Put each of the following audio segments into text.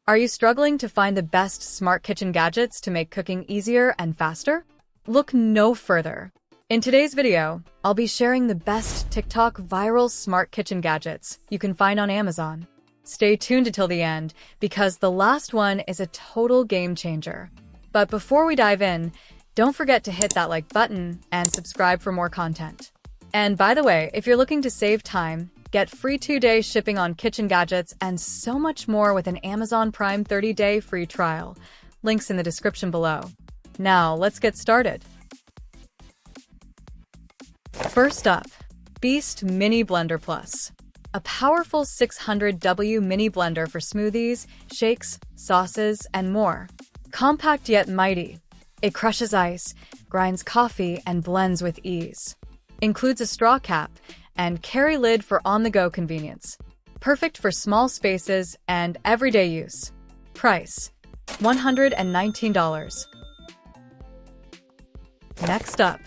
Are you struggling to find the best smart kitchen gadgets to make cooking easier and faster? Look no further. In today's video, I'll be sharing the best TikTok viral smart kitchen gadgets you can find on Amazon. Stay tuned until the end, because the last one is a total game changer. But before we dive in, don't forget to hit that like button and subscribe for more content. And by the way, if you're looking to save time, get free 2-day shipping on kitchen gadgets and so much more with an Amazon Prime 30-day free trial. Links in the description below. Now, let's get started. First up, Beast Mini Blender Plus. A powerful 600W mini blender for smoothies, shakes, sauces, and more. Compact yet mighty. It crushes ice, grinds coffee, and blends with ease. Includes a straw cap and carry lid for on-the-go convenience. Perfect for small spaces and everyday use. Price: $119. Next up,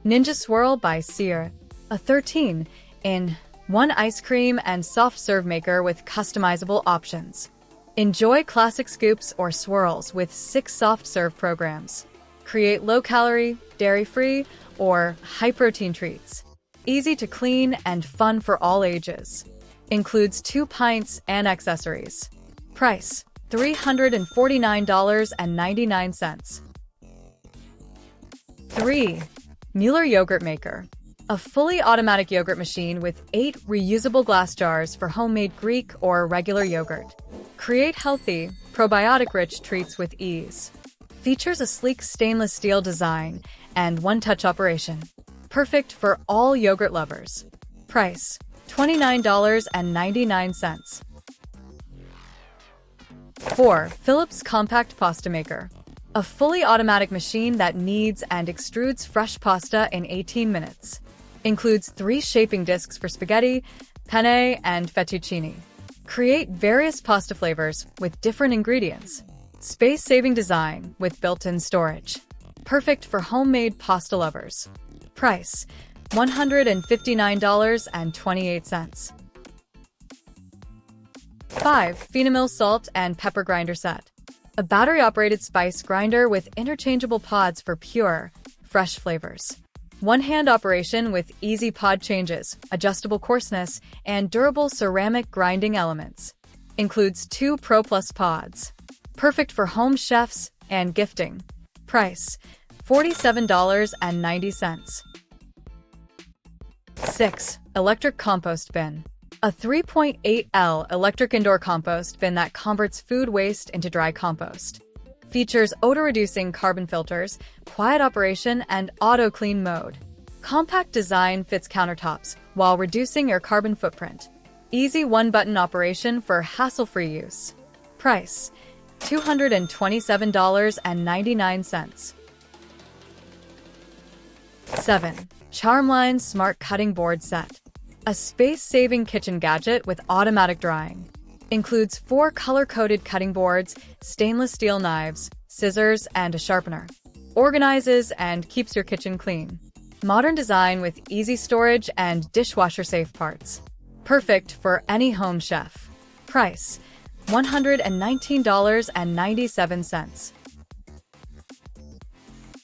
Ninja Swirl by CREAMi. A 13-in-1 ice cream and soft serve maker with customizable options. Enjoy classic scoops or swirls with 6 soft serve programs. Create low-calorie, dairy-free, or high-protein treats. Easy to clean and fun for all ages. Includes 2 pints and accessories. Price: $349.99. 3. Mueller Yogurt Maker. A fully automatic yogurt machine with 8 reusable glass jars for homemade Greek or regular yogurt. Create healthy, probiotic-rich treats with ease. Features a sleek stainless steel design and one-touch operation. Perfect for all yogurt lovers. Price: $29.99. 4. Philips Compact Pasta Maker. A fully automatic machine that kneads and extrudes fresh pasta in 18 minutes. Includes 3 shaping discs for spaghetti, penne, and fettuccine. Create various pasta flavors with different ingredients. Space-saving design with built-in storage. Perfect for homemade pasta lovers. Price: $159.28. 5. FinaMill Salt and Pepper Grinder Set. A battery-operated spice grinder with interchangeable pods for pure, fresh flavors. One-hand operation with easy pod changes, adjustable coarseness, and durable ceramic grinding elements. Includes 2 Pro Plus pods. Perfect for home chefs and gifting. Price: $47.90. 6. Electric Compost Bin. A 3.8L electric indoor compost bin that converts food waste into dry compost. Features odor-reducing carbon filters, quiet operation, and auto-clean mode. Compact design fits countertops while reducing your carbon footprint. Easy one-button operation for hassle-free use. Price: $227.99. 7. Charmline Smart Cutting Board Set. A space-saving kitchen gadget with automatic drying. Includes 4 color-coded cutting boards, stainless steel knives, scissors, and a sharpener. Organizes and keeps your kitchen clean. Modern design with easy storage and dishwasher-safe parts. Perfect for any home chef. Price: $119.97.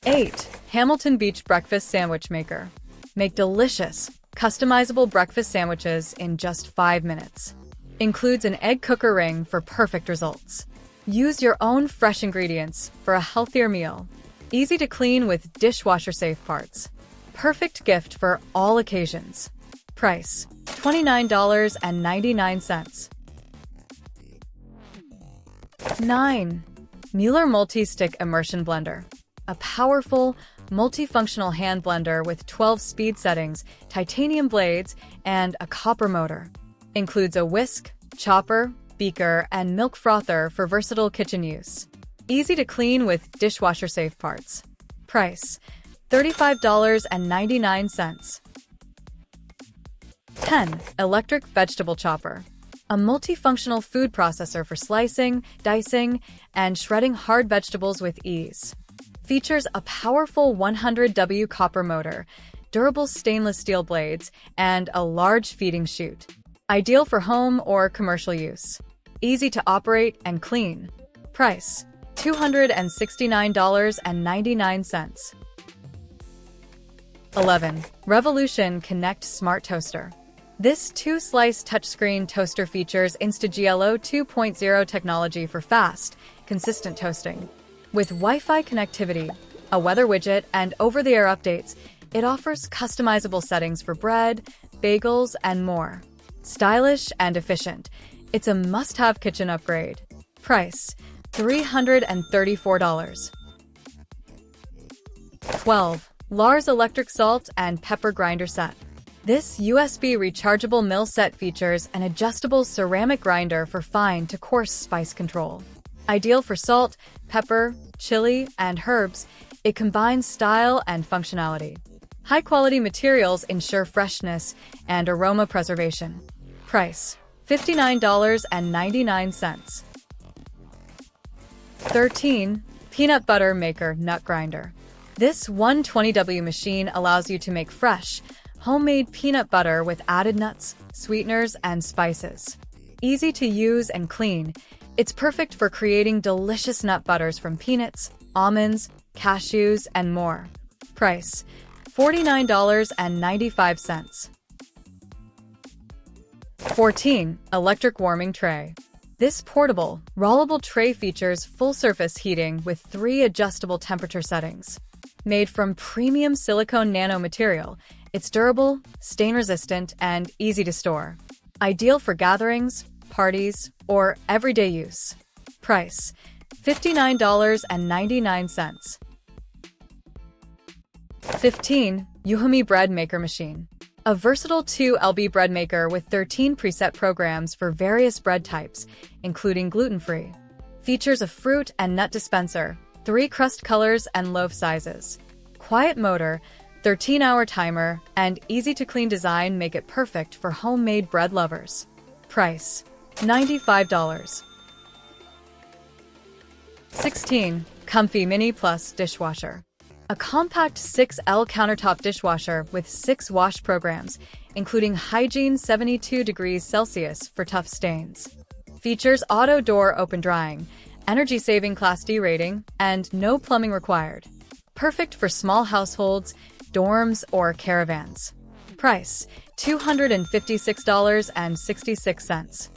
8. Hamilton Beach Breakfast Sandwich Maker. Make delicious, customizable breakfast sandwiches in just 5 minutes. Includes an egg cooker ring for perfect results. Use your own fresh ingredients for a healthier meal. Easy to clean with dishwasher-safe parts. Perfect gift for all occasions. Price: $29.99. 9. Mueller Multistick Immersion Blender. A powerful, multifunctional hand blender with 12 speed settings, titanium blades, and a copper motor. Includes a whisk, chopper, beaker, and milk frother for versatile kitchen use. Easy to clean with dishwasher-safe parts. Price: $35.99. 10. Electric Vegetable Chopper. A multifunctional food processor for slicing, dicing, and shredding hard vegetables with ease. Features a powerful 100W copper motor, durable stainless steel blades, and a large feeding chute. Ideal for home or commercial use. easy to operate and clean. Price: $269.99. 11. Revolution Connect Smart Toaster. This 2-slice touchscreen toaster features InstaGLO 2.0 technology for fast, consistent toasting. With Wi-Fi connectivity, a weather widget, and over-the-air updates, it offers customizable settings for bread, bagels, and more. Stylish and efficient, it's a must-have kitchen upgrade. Price: $334. 12. LARS Electric Salt and Pepper Grinder Set. This USB rechargeable mill set features an adjustable ceramic grinder for fine to coarse spice control. Ideal for salt, pepper, chili, and herbs, it combines style and functionality. High-quality materials ensure freshness and aroma preservation. Price: $59.99. 13. Peanut Butter Maker Nut Grinder. This 120W machine allows you to make fresh, homemade peanut butter with added nuts, sweeteners, and spices. Easy to use and clean, it's perfect for creating delicious nut butters from peanuts, almonds, cashews, and more. Price: $49.95. 14. Electric Warming Tray. This portable, rollable tray features full-surface heating with 3 adjustable temperature settings. Made from premium silicone nanomaterial, it's durable, stain-resistant, and easy to store. Ideal for gatherings, parties, or everyday use. Price: $59.99. 15. EUHOMY Bread Maker Machine. A versatile 2LB bread maker with 13 preset programs for various bread types, including gluten-free. Features a fruit and nut dispenser, 3 crust colors and loaf sizes. Quiet motor, 13-hour timer, and easy-to-clean design make it perfect for homemade bread lovers. Price: $95. 16. COMFEE Mini Plus Dishwasher. A compact 6L countertop dishwasher with 6 wash programs, including Hygiene 72 degrees Celsius for tough stains. Features auto door open drying, energy-saving Class D rating, and no plumbing required. Perfect for small households, dorms, or caravans. Price: $256.66.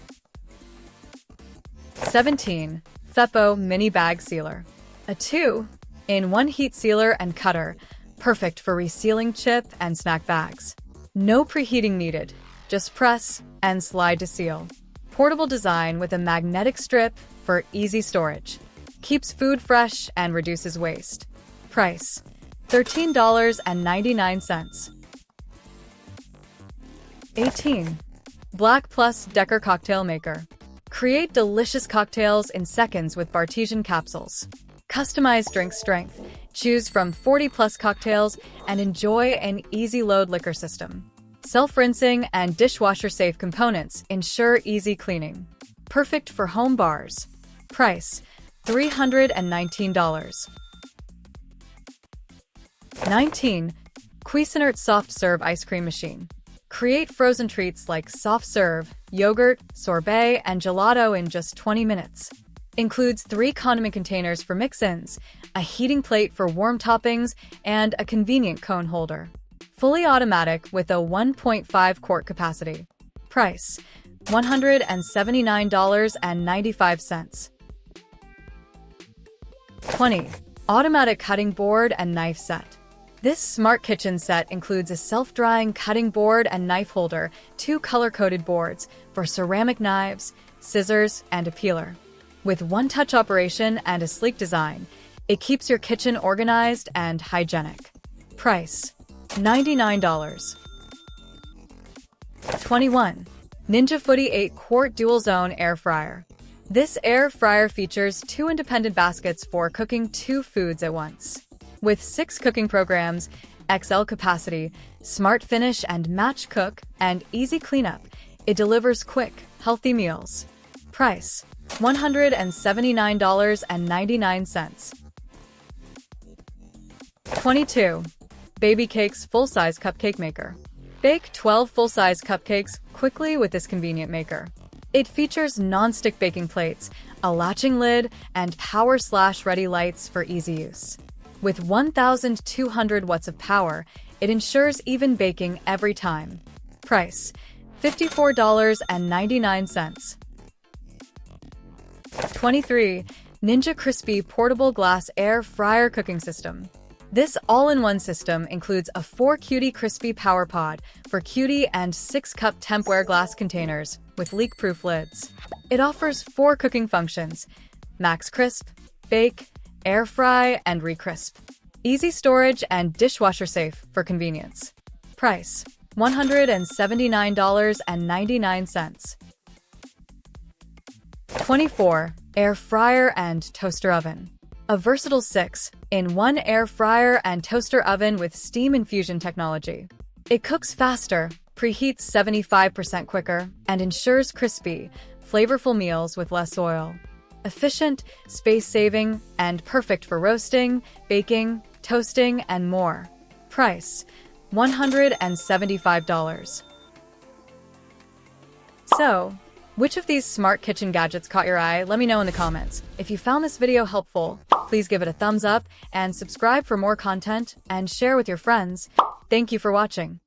17. FEPPO Mini Bag Sealer. A 2-in-1 heat sealer and cutter, perfect for resealing chip and snack bags. No preheating needed, just press and slide to seal. Portable design with a magnetic strip for easy storage. Keeps food fresh and reduces waste. Price: $13.99. 18. BLACK+DECKER Cocktail Maker. Create delicious cocktails in seconds with Bartesian capsules. Customize drink strength, choose from 40+ cocktails, and enjoy an easy-load liquor system. Self-rinsing and dishwasher-safe components ensure easy cleaning. Perfect for home bars. Price: $319. 19. Cuisinart Soft Serve Ice Cream Machine. Create frozen treats like soft serve, yogurt, sorbet, and gelato in just 20 minutes. Includes 3 condiment containers for mix-ins, a heating plate for warm toppings, and a convenient cone holder. Fully automatic with a 1.5 quart capacity. Price: $179.95. 20. Automatic Cutting Board and Knife Set. This smart kitchen set includes a self-drying cutting board and knife holder, 2 color-coded boards for ceramic knives, scissors, and a peeler. With one-touch operation and a sleek design, it keeps your kitchen organized and hygienic. Price: $99. 21. Ninja Foodi 8-quart DualZone Air Fryer. This air fryer features 2 independent baskets for cooking 2 foods at once. With 6 cooking programs, XL capacity, smart finish and match cook, and easy cleanup, it delivers quick, healthy meals. Price: $179.99. 22. Babycakes Full-Size Cupcake Maker. Bake 12 full-size cupcakes quickly with this convenient maker. It features non-stick baking plates, a latching lid, and power/ready lights for easy use. With 1,200 watts of power, it ensures even baking every time. Price: $54.99. 23. Ninja Crispi Portable Glass Air Fryer Cooking System. This all-in-one system includes a 4-cutie Crispi power pod for cutie and 6-cup tempware glass containers with leak-proof lids. It offers 4 cooking functions: max crisp, bake, air fry, and recrisp. Easy storage and dishwasher safe for convenience. Price: $179.99. 24. Air fryer and toaster oven. A versatile 6-in-1 air fryer and toaster oven with steam infusion technology. It cooks faster, preheats 75% quicker, and ensures crispy, flavorful meals with less oil. Efficient, space-saving, and perfect for roasting, baking, toasting, and more. Price: $175. So, which of these smart kitchen gadgets caught your eye? Let me know in the comments. If you found this video helpful, please give it a thumbs up and subscribe for more content and share with your friends. Thank you for watching.